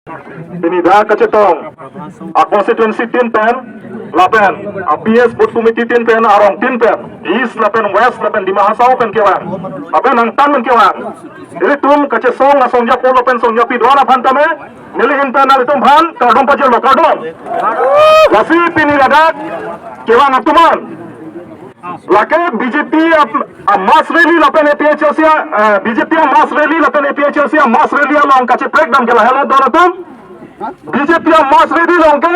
Pinida kacetong a constituency 10 pen lapen a PS booth committee 10 pen arong 10 pen east lapen west lapen di mahasau pen kewang lapen ang tan pen kewang ini tum kacesong na songja polo pen songja pidwana phantame nilihin pen ali tum phan kardom pajel lo kardom lasi pinida kewang atuman lake BJP a mass rally lapen APHLC BJP a mass rally lapen APHLC a mass rally along kache breakdown kela hello donatum BJP a mass rally longke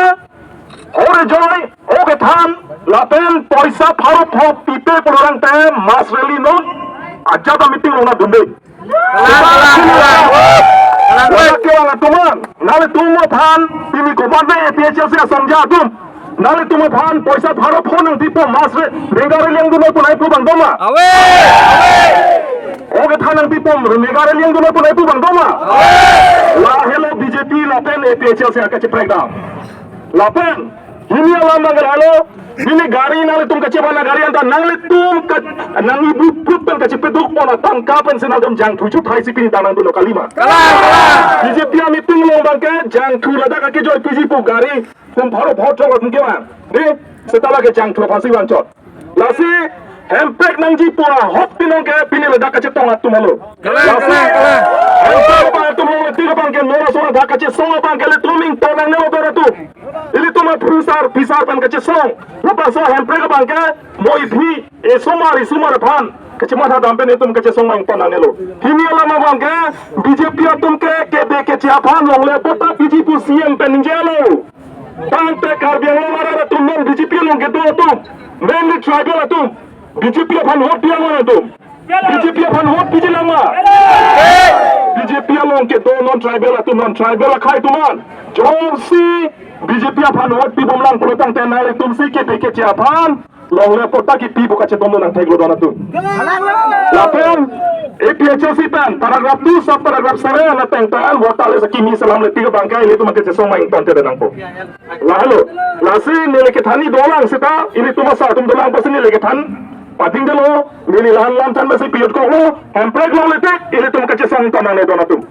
ore joy oke than lapen paisa pharop ho pipe polorang te mass rally no aja da meeting lona dumbe lake wala tuman nale tumo than timi komande APHLC a samja tum nale tumo than paisa pharop ho nang tipo mass regare liang du no punai pu bang doma oke thanang tipo regare liang du no punai pu bang doma la hello BJP lapen APHLC akache breakdown lapen ini alam mangal halo ini gari nale tum kache bana gari anta nale tum nang ibu putpen kache peduk pona tangkapen senagam jang tuju thai sipini tanang du lokalima BJP a meeting lo bangke jang tu lada kake joy PG pu gari tum pharo phot chok tum kewan de setala ke jang tu phasi banchot lasi hempek nangji pura hot pinong ke pini lada kache tong atum halo lasi hempek ba tum lo tiga bangke nora soa da kache songa bangke le tuming tonang ne odora tu ili tuma pisar pan kache song lapa so hempek bangke moi bhi e sumar phan kache matha dampe ne tum kache song mang tonang ne lo hini alama bangke BJP atum ke ke chia phan long le pota PG pu CM pen jelo tante karbiang lo mara tum men BJP long ke do tum mainly tribal atum BJP phan hot dia mo tum BJP phan hot PG lama BJP long ke do non tribal atum non tribal khai tuman jongsi BJP phan hot pi bomlang protang tenale tum si ke chia phan long le pota ki pi buka che tomo nang theglo dona tum lapen APHLC pen paragraph 2 sub paragraph 7 na tengtaan wota le sakimi salam le tiga bangkai ini tu make che song main tonte denang po la halo lasi nile ke thani dolang sita ini tu masa tum dolang pas nile ke than pating delo nile lan lan than masi piot ko lo hemprek lo le tek ini tu make che song tonang le dona tum